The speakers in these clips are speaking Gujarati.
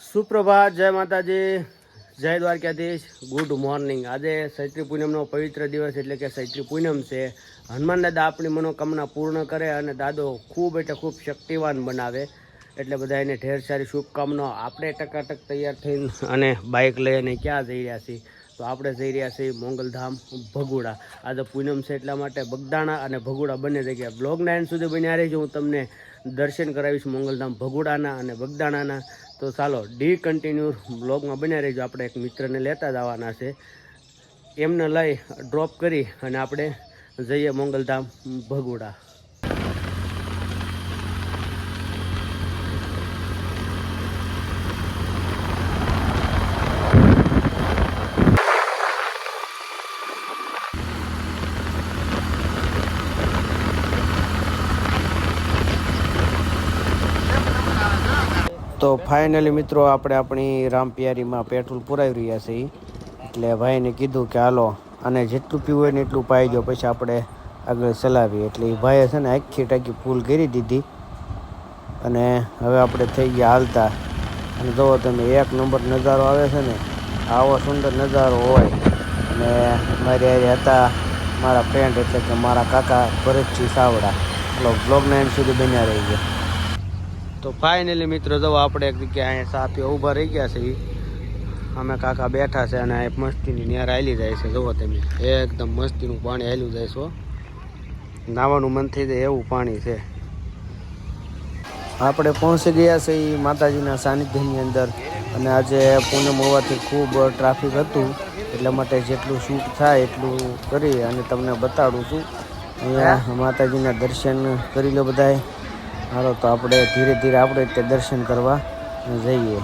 સુપ્રભાત, જય માતાજી, જય દ્વારકાધીશ, ગુડ મોર્નિંગ। આજે ચૈત્રી પૂનમનો પવિત્ર દિવસ એટલે કે ચૈત્રી પૂનમ છે। હનુમાન દાદા આપણી મનોકામના પૂર્ણ કરે અને દાદો ખૂબ એટલે ખૂબ શક્તિવાન બનાવે, એટલે બધા એને ઢેર સારી શુભકામનાઓ। આપણે ટકાટક તૈયાર થઈને અને બાઇક લઈને ક્યાં જઈ રહ્યા છીએ? તો આપણે જઈ રહ્યા છીએ મોંગલધામ ભગુડા। આજે પૂનમ છે એટલા માટે બગદાણા અને ભગુડા બંને જગ્યાએ બ્લોગના એન્ડ સુધી બન્યા રહેજો। હું તમને દર્શન કરાવીશ મોંગલધામ ભગુડાના અને બગદાણાના। તો ચાલો કન્ટિન્યુ બ્લોગમાં બન્યા રહીજો। આપણે એક મિત્રને લેતા જવાના છે, એમને લઈ ડ્રોપ કરી અને આપણે જઈએ મોંગલધામ ભગુડા। તો ફાઇનલી મિત્રો આપણે આપણી રામપિયારીમાં પેટ્રોલ પુરાવી રહ્યા છીએ, એટલે ભાઈને કીધું કે હાલો અને જેટલું પીવું હોય ને એટલું પાઈ દો, પછી આપણે આગળ ચલાવીએ। એટલે એ ભાઈએ છે ને આખી ટાંકી ફૂલ કરી દીધી અને હવે આપણે થઈ ગયા હાલતા। અને જુઓ તમે, એક નંબર નજારો આવે છે ને, આવો સુંદર નજારો હોય। અને મારી હારે હતા મારા ફ્રેન્ડ એટલે કે મારા કાકા ભરતજી સાવડા। ચલો બ્લોગના એન્ડ સુધી બન્યા રહી ગયા। તો ફાઇનલી મિત્રો જો આપણે એક જગ્યાએ અહીંયા ચા પીવા ઊભા રહી ગયા છે। અમે કાકા બેઠા છે અને એક મસ્તીની ન્યાર હાલી જાય છે। જુઓ તમે, એકદમ મસ્તીનું પાણી હાલ્યું જાય છે, નાવાનું મન થઈ જાય એવું પાણી છે। આપણે પહોંચી ગયા છે એ માતાજીના સાનિધ્યની અંદર, અને આજે પૂનમ હોવાથી ખૂબ ટ્રાફિક હતું, એટલા માટે જેટલું શૂટ થાય એટલું કરી અને તમને બતાડું છું। અહીંયા માતાજીના દર્શન કરી લો બધાએ। હાલો તો આપણે ધીરે ધીરે આપણે તે દર્શન કરવા જઈએ।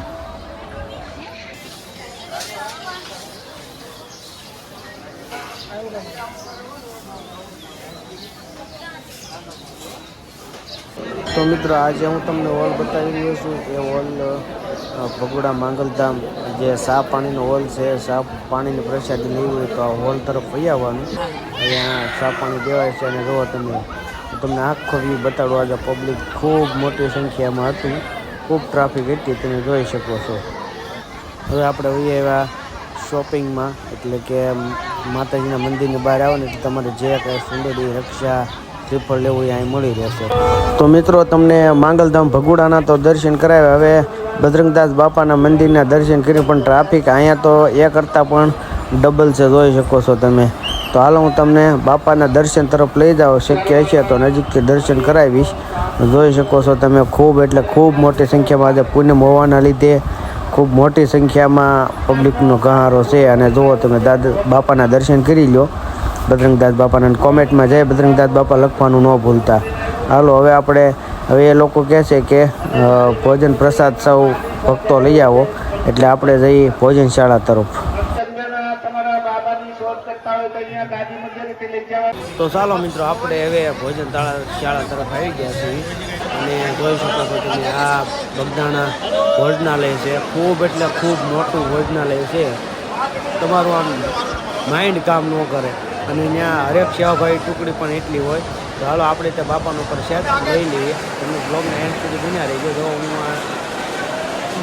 તો મિત્રો આજે હું તમને હોલ બતાવી રહ્યો છું। એ હોલ ભગુડા માંગલધામ જે સા પાણીનો હોલ છે। સા પાણીની પ્રસાદી લેવી હોય તો આ હોલ તરફ વહી આવવાનું, અહીંયા સા પાણી દેવાય છે। અને જુઓ તમે, તમને આખો વ્યૂ બતાડો। આજે પબ્લિક ખૂબ મોટી સંખ્યામાં હતું, ખૂબ ટ્રાફિક હતી, તમે જોઈ શકો છો। હવે આપણે વહી આવ્યા શોપિંગમાં, એટલે કે માતાજીના મંદિરની બહાર આવો ને એટલે તમારે જે કાંઈ સુંદરી રક્ષા શ્રીફળ લેવું હોય અહીં મળી રહેશે। તો મિત્રો તમને માંગલધામ ભગુડાના તો દર્શન કરાવ્યા, હવે બજરંગદાસ બાપાના મંદિરના દર્શન કર્યું, પણ ટ્રાફિક અહીંયા તો એ કરતાં પણ ડબલ છે, જોઈ શકો છો તમે। તો હાલો હું તમને બાપાના દર્શન તરફ લઈ જાઉં, શક્ય હશે તો નજીકથી દર્શન કરાવીશ। જોઈ શકો છો તમે, ખૂબ એટલે ખૂબ મોટી સંખ્યામાં આજે પૂનમ હોવાના લીધે ખૂબ મોટી સંખ્યામાં પબ્લિકનો ગહારો છે। અને જુઓ તમે, બાપાના દર્શન કરી લો બજરંગદાસ બાપાના। કોમેન્ટમાં જય બજરંગદાસ બાપા લખવાનું ન ભૂલતા। હાલો હવે એ લોકો કહે છે કે ભોજન પ્રસાદ સૌ ભક્તો લઈ આવો, એટલે આપણે જઈએ ભોજનશાળા તરફ। તો ચાલો મિત્રો, આપણે હવે ભોજનશાળા તરફ આવી ગયા છીએ, અને જોઈ શકો છો તમે આ બગદાણા ભોજનાલય છે। ખૂબ એટલે ખૂબ મોટું ભોજનાલય છે, તમારું આમ માઇન્ડ કામ ન કરે, અને ત્યાં હરેક સેવાભાવી ટુકડી પણ એટલી હોય। તો હાલો આપણે ત્યાં બાપાનો પ્રસાદ લઈ લઈએ। તમે બ્લોગના એન્ડ સુધી બન્યા રહીજો। જો હું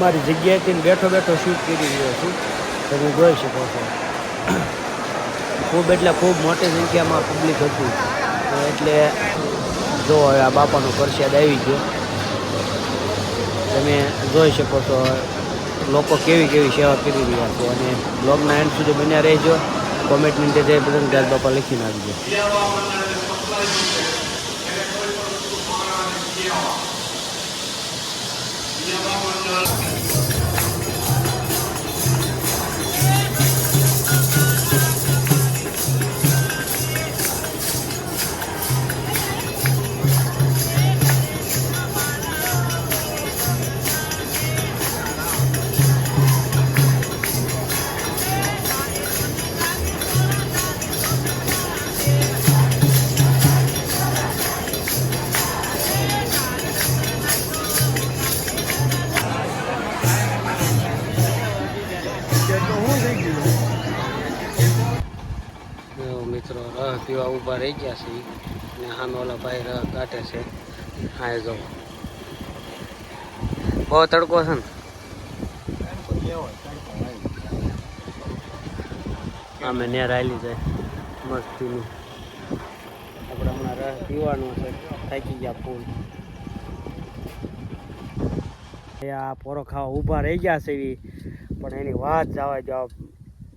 મારી જગ્યાએથી બેઠો બેઠો શૂટ કરી રહ્યો છું, તમે જોઈ શકો છો। ખૂબ એટલે ખૂબ મોટી સંખ્યામાં પબ્લિક હતું, એટલે જો હવે આ બાપાનો પ્રસાદ આવી ગયો, તમે જોઈ શકો છો લોકો કેવી સેવા કરી રહ્યા છે। અને બ્લોગના એન્ડ સુધી બન્યા રહેજો। કોમેન્ટની અંદર જય બજરંગદાસ બાપા લખીને આવજો। મિત્રો રહ પીવા ઊભા રહી ગયા છે, અને સામે ઓલા ભાઈ રહ કાઢે છે। હા જો બહુ તડકો છે ને, આમે નેર આવેલી જાય મસ્તીની. આપણે હમણાં રસ પીવાનું છે, થાકી ગયા ફૂલ. આ પોરો ખાવા ઊભા રહી ગયા છે એવી, પણ એની વાત જવા જાવ,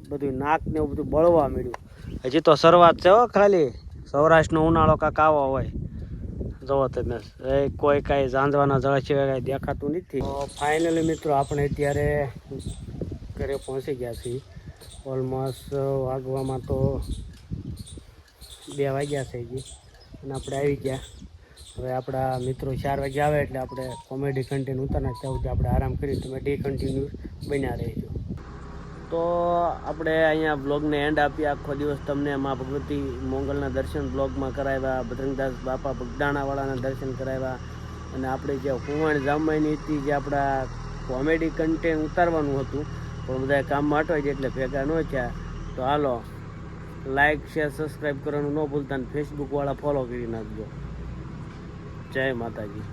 બધું નાક ને એવું બધું બળવા મળ્યું. હજી તો શરૂઆત છે હો, ખાલી સૌરાષ્ટ્રનો ઉનાળો કાંક આવો હોય. જોવો તમે કોઈ કાંઈ જાંધવાના જળ સિવાય કાંઈ દેખાતું નથી. તો ફાઇનલી મિત્રો આપણે અત્યારે ઘરે પહોંચી ગયા છીએ. ઓલમોસ્ટ વાગવામાં તો 2 વાગ્યા છે હજી, અને આપણે આવી ગયા. હવે આપણા મિત્રો 4 વાગે આવે એટલે આપણે કોમેડી કન્ટેન્ટ ઉતારના ત્યાં સુધી આપણે આરામ કરી. તમે કન્ટિન્યુ બન્યા રહેજો. તો આપણે અહીંયા બ્લોગને એન્ડ આપીએ. આખો દિવસ તમને મા ભગવતી મોંગલના દર્શન બ્લોગમાં કરાવ્યા, બજરંગદાસ બાપા બગદાણાવાળાના દર્શન કરાવ્યા, અને આપણે જે કુંવણ જામવાની હતી, જે આપણા કોમેડી કન્ટેન્ટ ઉતારવાનું હતું, પણ બધા કામમાં અટવાઈ જાય એટલે ભેગા ન થયા. તો હાલો, લાઇક શેર સબસ્ક્રાઈબ કરવાનું ન ભૂલતા, અને ફેસબુકવાળા ફોલો કરી નાખજો. જય માતાજી.